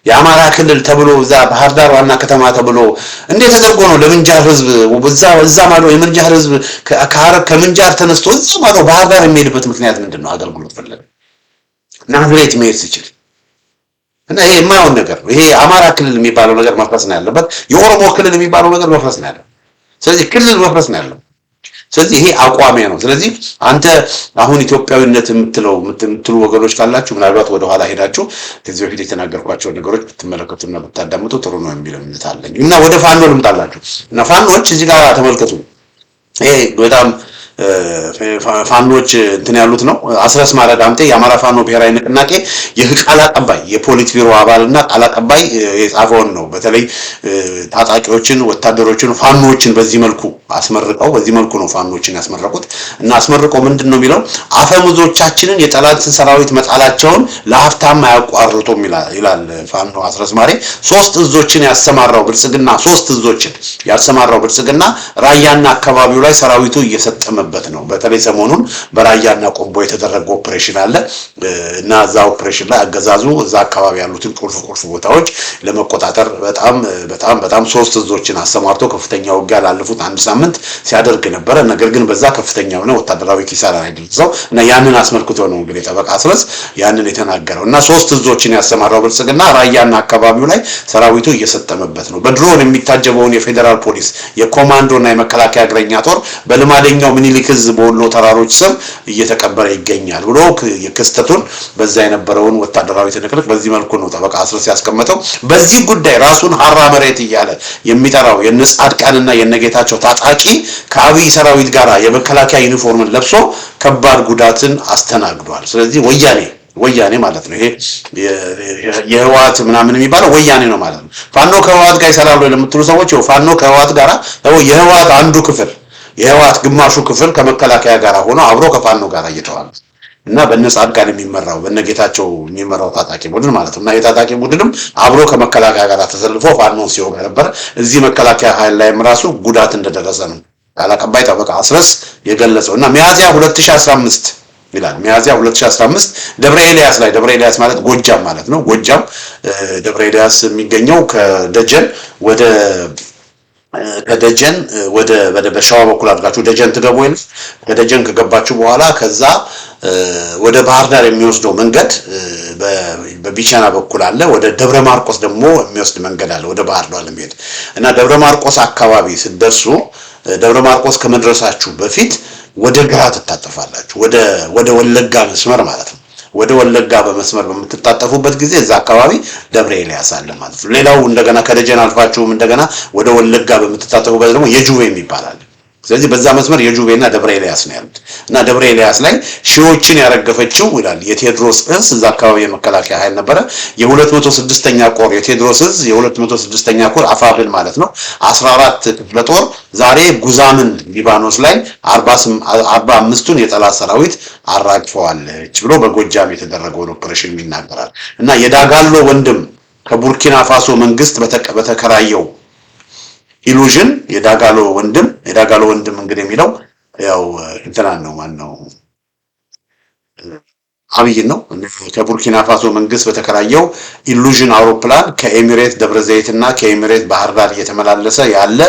የአማራ ክልል ተብሎ እዛ ባህር ዳር ዋና ከተማ ተብሎ እንዴት ተደርጎ ነው ለምንጃር ህዝብ እዛ ማለት የምንጃር ህዝብ ከምንጃር ተነስቶ እዛ ማለት ባህር ዳር የሚሄድበት ምክንያት ምንድን ነው? አገልግሎት ፈለገ። ናዝሬት መሄድ ሲችል እና ይሄ የማይሆን ነገር ነው። ይሄ የአማራ ክልል የሚባለው ነገር መፍረስ ነው ያለበት። የኦሮሞ ክልል የሚባለው ነገር መፍረስ ነው ያለበት። ስለዚህ ክልል መፍረስ ነው ያለበት። ስለዚህ ይሄ አቋሜ ነው። ስለዚህ አንተ አሁን ኢትዮጵያዊነት የምትሉ ወገኖች ካላችሁ ምናልባት ወደ ኋላ ሄዳችሁ ከዚህ በፊት የተናገርኳቸው ነገሮች ብትመለከቱና ብታዳምጡ ጥሩ ነው የሚል እምነት አለኝ። እና ወደ ፋኖ ልምጣላችሁ። እና ፋኖች እዚህ ጋር ተመልከቱ። ይሄ በጣም ፋኖች እንትን ያሉት ነው። አስረስ ማረ ዳምጤ የአማራ ፋኖ ብሔራዊ ንቅናቄ የቃል አቀባይ የፖሊት ቢሮ አባልና ቃል አቀባይ የጻፈውን ነው። በተለይ ታጣቂዎችን፣ ወታደሮችን፣ ፋኖችን በዚህ መልኩ አስመርቀው በዚህ መልኩ ነው ፋኖችን ያስመረቁት። እና አስመርቀው ምንድነው የሚለው አፈሙዞቻችንን የጠላትን ሰራዊት መጣላቸውን ለሀፍታም አያቋርጡም ይላል ፋኖ አስረስ ማረ። ሶስት እዞችን ያሰማራው ብልጽግና ራያና አካባቢው ላይ ሰራዊቱ እየሰጠመ በት ነው። በተለይ ሰሞኑን በራያና ቆቦ የተደረገ ኦፕሬሽን አለ እና እዛ ኦፕሬሽን ላይ አገዛዙ እዛ አካባቢ ያሉትን ቁልፍ ቦታዎች ለመቆጣጠር በጣም ሶስት እዞችን አሰማርቶ ከፍተኛ ውጊያ ላለፉት አንድ ሳምንት ሲያደርግ ነበረ። ነገር ግን በዛ ከፍተኛ ሆነ ወታደራዊ ኪሳራ አይደረሰው እና ያንን አስመልክቶ ነው እንግዲህ ጠበቃ አስረስ ያንን የተናገረው። እና ሶስት እዞችን ያሰማራው ብልጽግና ራያና አካባቢው ላይ ሰራዊቱ እየሰጠመበት ነው። በድሮን የሚታጀበውን የፌዴራል ፖሊስ የኮማንዶና የመከላከያ እግረኛ ጦር በልማደኛው ምኒልክ ህዝብ በወሎ ተራሮች ስር እየተቀበረ ይገኛል ብሎ የክስተቱን በዛ የነበረውን ወታደራዊ ትንቅንቅ በዚህ መልኩ ነው ጠበቃ አስረስ ያስቀመጠው። በዚህ ጉዳይ ራሱን ሀራ መሬት እያለ የሚጠራው የነጻድቃንና የነጌታቸው ታጣቂ ከአብይ ሰራዊት ጋር የመከላከያ ዩኒፎርምን ለብሶ ከባድ ጉዳትን አስተናግዷል። ስለዚህ ወያኔ ማለት ነው። ይሄ የህወሓት ምናምን የሚባለው ወያኔ ነው ማለት ነው። ፋኖ ከህወሓት ጋር ይሰራሉ ለምትሉ ሰዎች ፋኖ ከህወሓት ጋር የህወሓት አንዱ ክፍል የህወሓት ግማሹ ክፍል ከመከላከያ ጋር ሆኖ አብሮ ከፋኖ ጋር እየተዋሉ እና በነጻድቃን የሚመራው በነጌታቸው የሚመራው ታጣቂ ቡድን ማለት ነው። እና የታጣቂ ቡድንም አብሮ ከመከላከያ ጋር ተሰልፎ ፋኖን ሲወጋ ነበር። እዚህ መከላከያ ኃይል ላይም ራሱ ጉዳት እንደደረሰ ነው ቃል አቀባይ ጠበቃ አስረስ የገለጸው። እና ሚያዝያ 2015 ይላል ሚያዝያ 2015 ደብረ ኤልያስ ማለት ጎጃም ማለት ነው። ጎጃም ደብረ ኤልያስ የሚገኘው ከደጀን ወደ በሸዋ በኩል አድርጋችሁ ደጀን ትገቡ ይል ከደጀን ከገባችሁ በኋላ ከዛ ወደ ባህር ዳር የሚወስደው መንገድ በቢቻና በኩል አለ። ወደ ደብረ ማርቆስ ደግሞ የሚወስድ መንገድ አለ ወደ ባህር ዳር ለመሄድ እና ደብረ ማርቆስ አካባቢ ስትደርሱ ደብረ ማርቆስ ከመድረሳችሁ በፊት ወደ ግራ ትታጠፋላችሁ። ወደ ወለጋ መስመር ማለት ነው። ወደ ወለጋ በመስመር በምትታጠፉበት ጊዜ እዛ አካባቢ ደብረ ኤልያስ አለ ማለት ነው። ሌላው እንደገና ከደጀን አልፋችሁም እንደገና ወደ ወለጋ በምትታጠፉበት ደግሞ የጁቤ ይባላል። ስለዚህ በዛ መስመር የጁቤና ደብረ ኤልያስ ነው ያሉት እና ደብረ ኤልያስ ላይ ሺዎችን ያረገፈችው ይላል የቴዎድሮስ እዝ እዛ አካባቢ የመከላከያ ኃይል ነበረ። የ206ኛ ኮር የቴዎድሮስ እዝ የ206ኛ ኮር አፋብን ማለት ነው 14 ክፍለ ጦር ዛሬ ጉዛምን ሊባኖስ ላይ 45ቱን የጠላት ሰራዊት አራግፈዋለች ብሎ በጎጃም የተደረገውን ኦፕሬሽን ይናገራል። እና የዳጋሎ ወንድም ከቡርኪና ፋሶ መንግስት በተከራየው ኢሉዥን የዳጋሎ ወንድም እንግዲህ የሚለው ያው እንትናን ነው ማነው አብይን ነው። ከቡርኪና ፋሶ መንግስት በተከራየው ኢሉዥን አውሮፕላን ከኤሚሬት ደብረዘይት እና ከኤሚሬት ባህር ዳር እየተመላለሰ ያለ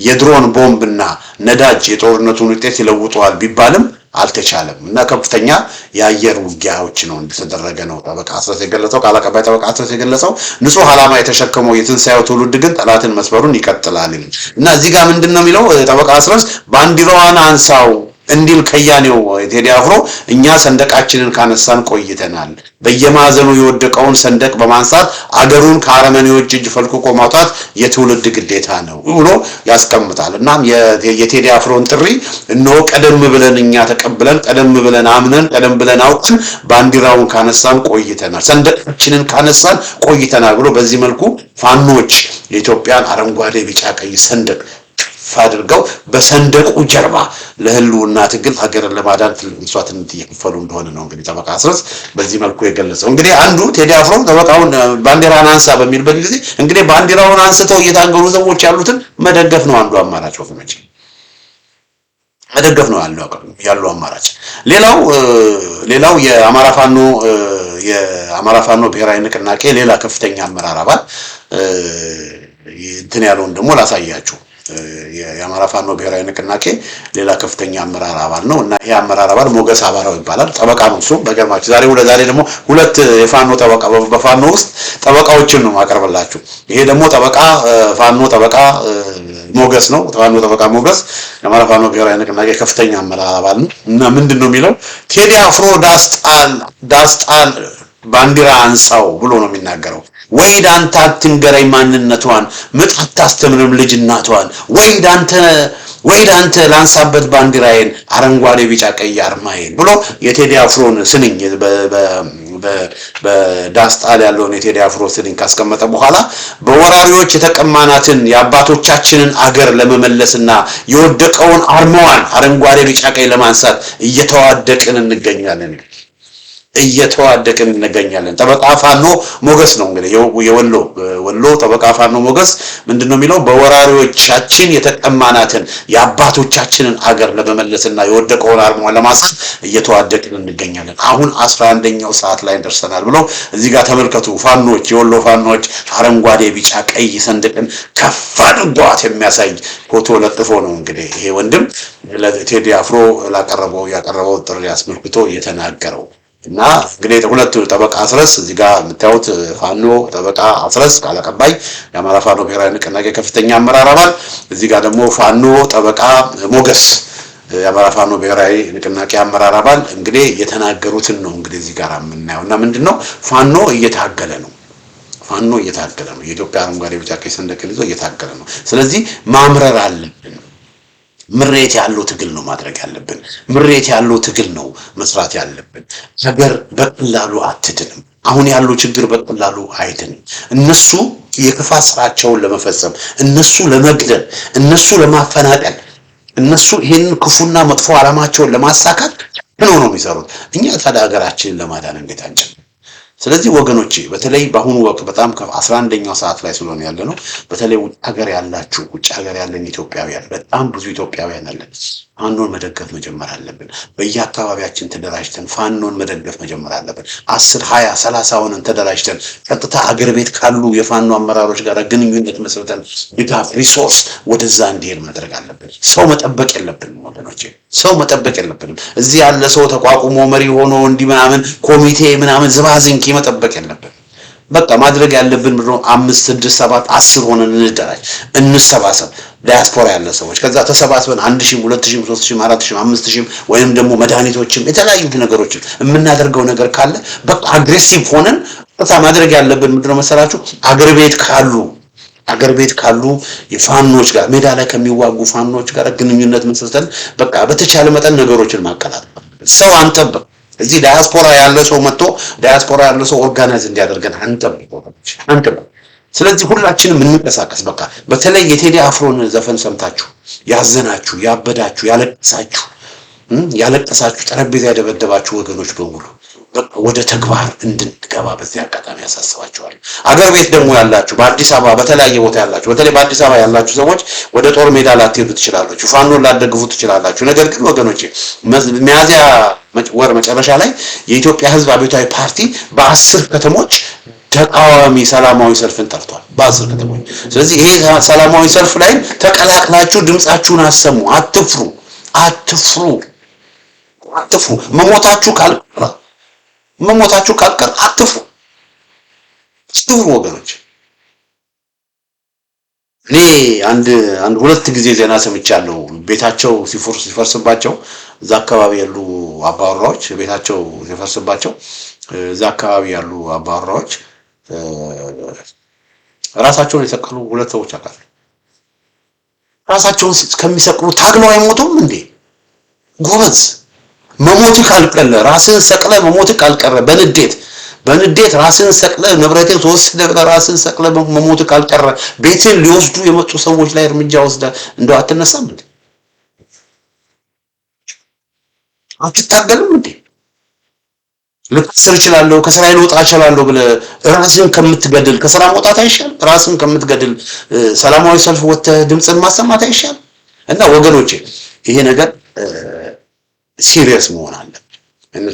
የድሮን ቦምብና ነዳጅ የጦርነቱን ውጤት ይለውጠዋል ቢባልም አልተቻለም እና ከፍተኛ የአየር ውጊያዎች ነው እንደተደረገ ነው ጠበቃ አስረስ የገለጸው። ቃል አቀባይ ጠበቃ አስረስ የገለጸው ንጹህ ዓላማ የተሸከመው የትንሳኤው ትውልድ ግን ጠላትን መስበሩን ይቀጥላል እና እዚህ ጋር ምንድነው የሚለው ጠበቃ አስረስ ባንዲራዋን አንሳው እንዲል ከያኔው ቴዲ አፍሮ እኛ ሰንደቃችንን ካነሳን ቆይተናል። በየማዕዘኑ የወደቀውን ሰንደቅ በማንሳት አገሩን ከአረመኔዎች እጅ ፈልቅቆ ማውጣት የትውልድ ግዴታ ነው ብሎ ያስቀምጣል። እናም የቴዲ አፍሮን ጥሪ እነሆ ቀደም ብለን እኛ ተቀብለን ቀደም ብለን አምነን ቀደም ብለን አውቀን ባንዲራውን ካነሳን ቆይተናል፣ ሰንደቃችንን ካነሳን ቆይተናል ብሎ በዚህ መልኩ ፋኖች የኢትዮጵያን አረንጓዴ ቢጫ ቀይ ሰንደቅ አድርገው በሰንደቁ ጀርባ ለህልውና ትግል ሀገርን ለማዳን ትልቅ መስዋዕትነት እየከፈሉ እንደሆነ ነው እንግዲህ ጠበቃ አስረስ በዚህ መልኩ የገለጸው። እንግዲህ አንዱ ቴዲ አፍሮ ጠበቃውን ባንዲራውን አንሳ በሚልበት ጊዜ እንግዲህ ባንዲራውን አንስተው እየታገሉ ሰዎች ያሉትን መደገፍ ነው አንዱ አማራጭ ወገኖች፣ መደገፍ ነው ያለው አማራጭ። ሌላው የአማራ ፋኖ ብሔራዊ ንቅናቄ ሌላ ከፍተኛ አመራር አባል እንትን ያለውን ደግሞ ላሳያችሁ። የአማራ ፋኖ ብሔራዊ ንቅናቄ ሌላ ከፍተኛ አመራር አባል ነው እና ይሄ አመራር አባል ሞገስ አባራው ይባላል። ጠበቃ ነው እሱ። በገርማችሁ ዛሬ ደግሞ ሁለት የፋኖ ጠበቃ በፋኖ ውስጥ ጠበቃዎችን ነው ማቀርብላችሁ። ይሄ ደግሞ ፋኖ ጠበቃ ሞገስ ነው። ፋኖ ጠበቃ ሞገስ የአማራ ፋኖ ብሔራዊ ንቅናቄ ከፍተኛ አመራር አባል ነው እና ምንድነው የሚለው ቴዲ አፍሮ ዳስጣል ባንዲራ አንሳው ብሎ ነው የሚናገረው። ወይ ዳንተ አትንገረኝ ማንነቷን ምጥ አታስተምርም ልጅ እናቷን ወይ ዳንተ ላንሳበት ባንዲራዬን አረንጓዴ ቢጫ ቀይ አርማዬን ብሎ የቴዲ አፍሮን ስንኝ በዳስጣል ያለውን የቴዲ አፍሮ ስንኝ ካስቀመጠ በኋላ በወራሪዎች የተቀማናትን የአባቶቻችንን አገር ለመመለስና የወደቀውን አርማዋን አረንጓዴ ቢጫ ቀይ ለማንሳት እየተዋደቅን እንገኛለን። ጠበቃ ፋኖ ሞገስ ነው እንግዲህ የወሎ ጠበቃ ፋኖ ሞገስ ምንድነው የሚለው በወራሪዎቻችን የተቀማናትን የአባቶቻችንን አገር ለመመለስና የወደቀውን አርማዋን ለማንሳት እየተዋደቅን እንገኛለን። አሁን 11ኛው ሰዓት ላይ ደርሰናል ብሎ እዚህ ጋር ተመልከቱ። የወሎ ፋኖች አረንጓዴ ቢጫ ቀይ ሰንደቅን ከፍ አድርገዋት የሚያሳይ ፎቶ ለጥፎ ነው እንግዲህ ይሄ ወንድም ለቴዲ አፍሮ ያቀረበው ጥሪ አስመልክቶ የተናገረው እና እንግዲህ ሁለቱ ጠበቃ አስረስ እዚህ ጋር የምታዩት ፋኖ ጠበቃ አስረስ ቃል አቀባይ የአማራ ፋኖ ብሔራዊ ንቅናቄ ከፍተኛ አመራር አባል፣ እዚህ ጋር ደግሞ ፋኖ ጠበቃ ሞገስ የአማራ ፋኖ ብሔራዊ ንቅናቄ አመራር አባል እንግዲህ የተናገሩትን ነው እንግዲህ እዚህ ጋር የምናየው እና ምንድነው ፋኖ እየታገለ ነው። የኢትዮጵያ አረንጓዴ ቢጫ ቀይ ሰንደቅ ይዞ እየታገለ ነው። ስለዚህ ማምረር አለብን። ምሬት ያለው ትግል ነው ማድረግ ያለብን። ምሬት ያለው ትግል ነው መስራት ያለብን። ሀገር በቀላሉ አትድንም። አሁን ያለው ችግር በቀላሉ አይድንም። እነሱ የክፋት ስራቸውን ለመፈጸም፣ እነሱ ለመግደል፣ እነሱ ለማፈናቀል፣ እነሱ ይሄንን ክፉና መጥፎ ዓላማቸውን ለማሳካት ነው የሚሰሩት። እኛ ታዲያ ሀገራችንን ለማዳን እንዴት አንችልም? ስለዚህ ወገኖቼ በተለይ በአሁኑ ወቅት በጣም 11ኛው ሰዓት ላይ ስለሆነ ያለ ነው። በተለይ ውጭ ሀገር ያለን ኢትዮጵያውያን በጣም ብዙ ኢትዮጵያውያን አለን። ፋኖን መደገፍ መጀመር አለብን። በየአካባቢያችን ተደራጅተን ፋኖን መደገፍ መጀመር አለብን። 10 20 30 ሆነን ተደራጅተን ቀጥታ አገር ቤት ካሉ የፋኖ አመራሮች ጋር ግንኙነት መስርተን ድጋፍ ሪሶርስ ወደዛ እንዲሄድ ማድረግ አለብን። ሰው መጠበቅ የለብንም ወገኖቼ፣ ሰው መጠበቅ የለብንም። እዚህ ያለ ሰው ተቋቁሞ መሪ ሆኖ ምናምን ኮሚቴ ምናምን ዝባዝንኪ መጠበቅ የለብንም። በቃ ማድረግ ያለብን ምንድነው 5 6 7 10 ሆነን እንደራጅ፣ እንሰባሰብ። ዳያስፖራ ያለ ሰዎች ከዛ ተሰባስበን 1000 2000 3000 4000 5000 ወይንም ደግሞ መድኃኒቶችም የተለያዩ ነገሮችን የምናደርገው ነገር ካለ በቃ አግሬሲቭ ሆነን ማድረግ ያለብን ምንድነው መሰላችሁ አገር ቤት ካሉ የፋኖች ጋር ሜዳ ላይ ከሚዋጉ ፋኖች ጋር ግንኙነት መስርተን በቃ በተቻለ መጠን ነገሮችን ማቀላጠፍ። ሰው አንጠብቅ። እዚህ ዳያስፖራ ያለ ሰው ኦርጋናይዝ እንዲያደርገን አንጠብቅ። ስለዚህ ሁላችንም እንንቀሳቀስ። በቃ በተለይ የቴዲ አፍሮን ዘፈን ሰምታችሁ ያዘናችሁ፣ ያበዳችሁ፣ ያለቀሳችሁ ጠረጴዛ ያደበደባችሁ ወገኖች በሙሉ በቃ ወደ ተግባር እንድንገባ በዚህ አጋጣሚ ያሳስባችኋል። አገር ቤት ደግሞ ያላችሁ በአዲስ አበባ በተለያየ ቦታ ያላችሁ በተለይ በአዲስ አበባ ያላችሁ ሰዎች ወደ ጦር ሜዳ ላትሄዱ ትችላላችሁ፣ ፋኖን ላትደግፉ ትችላላችሁ። ነገር ግን ወገኖቼ ሚያዝያ ወር መጨረሻ ላይ የኢትዮጵያ ሕዝብ አብዮታዊ ፓርቲ በ10 ከተሞች ተቃዋሚ ሰላማዊ ሰልፍን ጠርቷል። በ10 ከተሞች። ስለዚህ ይሄ ሰላማዊ ሰልፍ ላይ ተቀላቅላችሁ ድምጻችሁን አሰሙ። አትፍሩ። አትፉ። መሞታችሁ ካልቀረ አትፉ። ጽሩ ወገኖች እኔ አንድ ሁለት ጊዜ ዜና ሰምቻለሁ። ቤታቸው ሲፈርስባቸው እዛ አካባቢ ያሉ አባወራዎች ቤታቸው ሲፈርስባቸው እዛ አካባቢ ያሉ አባወራዎች ራሳቸውን የሰቀሉ ሁለት ሰዎች አውቃለሁ። ራሳቸውን ከሚሰቅሉ ታግለው አይሞቱም እንዴ? ጎበዝ መሞት ካልቀረ ራስን ሰቅለ መሞት ካልቀረ በንዴት ራስን ሰቅለ ንብረቴ ተወስደ ራስን ሰቅለ መሞት ካልቀረ ቤትን ሊወስዱ የመጡ ሰዎች ላይ እርምጃ ወስደ እንደው አትነሳም እንዴ? አትታገልም እንዴ? ልታስር እችላለሁ ከስራ ልወጣ እችላለሁ ብለ ራስን ከምትገድል ከስራ መውጣት አይሻል? ራስን ከምትገድል ሰላማዊ ሰልፍ ወጥተህ ድምፅን ማሰማት አይሻል? እና ወገኖቼ ይሄ ነገር ሲሪየስ መሆን አለበት።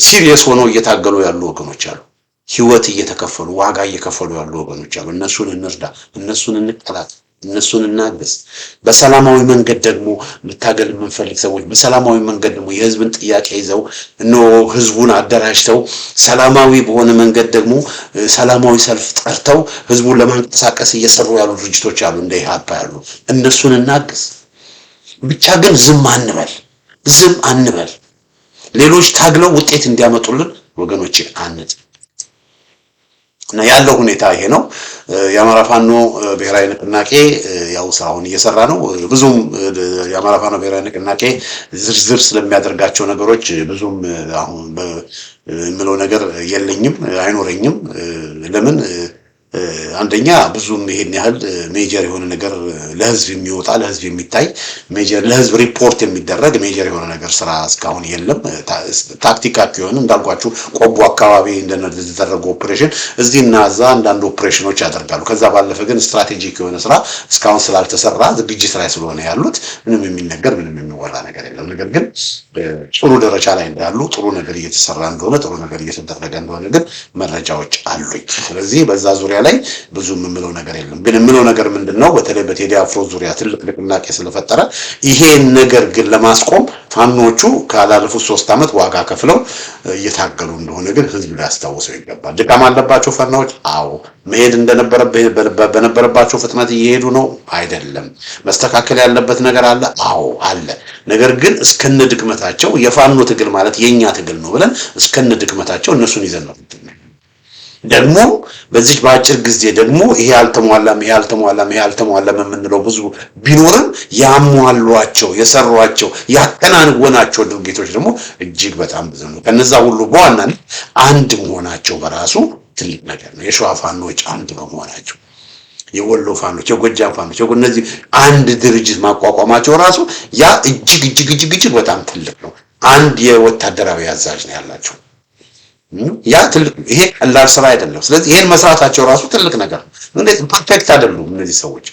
ሲሪየስ ሆነው እየታገሉ ያሉ ወገኖች አሉ። ህይወት እየተከፈሉ ዋጋ እየከፈሉ ያሉ ወገኖች አሉ። እነሱን እንርዳ፣ እነሱን እንቀላቀል፣ እነሱን እናግዝ። በሰላማዊ መንገድ ደግሞ መታገል የምንፈልግ ሰዎች በሰላማዊ መንገድ ደግሞ የህዝብን ጥያቄ ይዘው እነሆ ህዝቡን አደራጅተው ሰላማዊ በሆነ መንገድ ደግሞ ሰላማዊ ሰልፍ ጠርተው ህዝቡን ለማንቀሳቀስ እየሰሩ ያሉ ድርጅቶች አሉ፣ እንደ ኢህአፓ ያሉ። እነሱን እናግዝ። ብቻ ግን ዝም አንበል። ሌሎች ታግለው ውጤት እንዲያመጡልን ወገኖቼ አንጥ እና ያለው ሁኔታ ይሄ ነው። የአማራ ፋኖ ብሔራዊ ንቅናቄ ያው ስራውን እየሰራ ነው። ብዙም የአማራ ፋኖ ብሔራዊ ንቅናቄ ዝርዝር ስለሚያደርጋቸው ነገሮች ብዙም አሁን የምለው ነገር የለኝም አይኖረኝም። ለምን አንደኛ ብዙም ይሄን ያህል ሜጀር የሆነ ነገር ለህዝብ የሚወጣ ለህዝብ የሚታይ ሜጀር ለህዝብ ሪፖርት የሚደረግ ሜጀር የሆነ ነገር ስራ እስካሁን የለም። ታክቲካል የሆነ እንዳልኳችሁ ቆቦ አካባቢ እንደተደረገ ኦፕሬሽን እዚህና እዛ አንዳንድ ኦፕሬሽኖች ያደርጋሉ። ከዛ ባለፈ ግን ስትራቴጂክ የሆነ ስራ እስካሁን ስላልተሰራ ዝግጅት ላይ ስለሆነ ያሉት ምንም የሚነገር ምንም የሚወራ ነገር የለም። ነገር ግን ጥሩ ደረጃ ላይ እንዳሉ ጥሩ ነገር እየተሰራ እንደሆነ ጥሩ ነገር እየተደረገ እንደሆነ ግን መረጃዎች አሉኝ። ስለዚህ በዛ ዙሪያ ላይ ብዙ የምለው ነገር የለም። ግን የምለው ነገር ምንድነው በተለይ በቴዲ አፍሮ ዙሪያ ትልቅ ንቅናቄ ስለፈጠረ ይሄን ነገር ግን ለማስቆም ፋኖቹ ካላለፉት 3 ዓመት ዋጋ ከፍለው እየታገሉ እንደሆነ ግን ህዝብ ሊያስታውሰው ይገባል። ድካም አለባቸው ፋኖች። አዎ መሄድ በነበረባቸው ፍጥነት እየሄዱ ነው አይደለም። መስተካከል ያለበት ነገር አለ። አዎ አለ። ነገር ግን እስከነ ድክመታቸው የፋኖ ትግል ማለት የኛ ትግል ነው ብለን እስከነ ድክመታቸው እነሱን ይዘን ነው ደግሞ በዚህ በአጭር ጊዜ ደግሞ ይሄ አልተሟላም የምንለው ብዙ ቢኖርም ያሟሏቸው የሰሯቸው ያከናወናቸው ድርጊቶች ደግሞ እጅግ በጣም ብዙ ነው። ከነዛ ሁሉ በዋናነት አንድ መሆናቸው በራሱ ትልቅ ነገር ነው። የሸዋ ፋኖች አንድ በመሆናቸው የወሎ ፋኖች የጎጃም ፋኖች እነዚህ አንድ ድርጅት ማቋቋማቸው ራሱ ያ እጅግ በጣም ትልቅ ነው። አንድ የወታደራዊ አዛዥ ነው ያላቸው። ያ ትልቅ ይሄ ቀላል ስራ አይደለም። ስለዚህ ይሄን መስራታቸው ራሱ ትልቅ ነገር ነው። እንዴት ፐርፌክት አይደሉም እነዚህ ሰዎች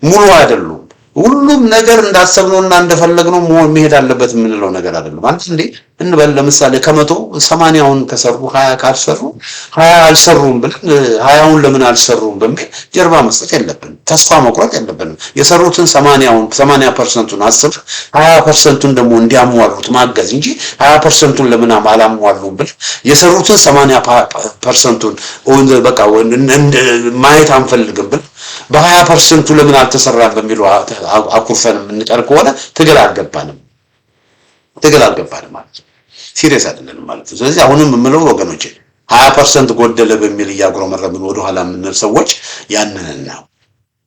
ሙሉ አይደሉም። ሁሉም ነገር እንዳሰብነውና እንደፈለግነው መሄድ አለበት የምንለው ነገር አይደለም። አንተ እንዴ እንበል ለምሳሌ ከመቶ 80ውን ከሰሩ 20 ካልሰሩ 20 አልሰሩም ብለን 20ውን ለምን አልሰሩም በሚል ጀርባ መስጠት የለብንም። ተስፋ መቁረጥ የለብንም። የሰሩትን 80%ቱን አስብ 20%ቱን ደግሞ እንዲያሟሉት ማገዝ እንጂ 20%ቱን ለምን አላሟሉም ብለን የሰሩትን 80%ቱን በቃ ማየት አንፈልግም ብለን በ20% ለምን አልተሰራም በሚለው አኩርፈን የምንቀር ከሆነ ትግል አልገባንም ማለት ነው። ሲሪየስ አይደለንም ማለት ነው። ስለዚህ አሁንም የምለው ወገኖቼ 20% ጎደለ በሚል እያጉረመረምን ወደ ኋላ የምንል ሰዎች ያንንና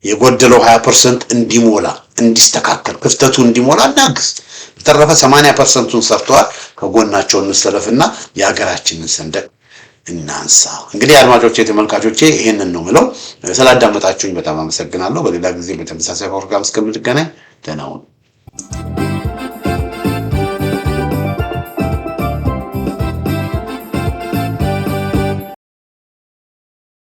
የጎደለው 20% እንዲሞላ እንዲስተካከል ክፍተቱ እንዲሞላ እናግዝ። በተረፈ 80%ቱን ሰርተዋል። ከጎናቸው እንሰለፍና የሀገራችንን ሰንደቅ እናንሳ። እንግዲህ አድማጮቼ ተመልካቾቼ ይሄንን ነው ምለው። ስላዳመጣችሁኝ በጣም አመሰግናለሁ። በሌላ ጊዜ በተመሳሳይ ፕሮግራም እስከምንገናኝ ደህና ሁኑ።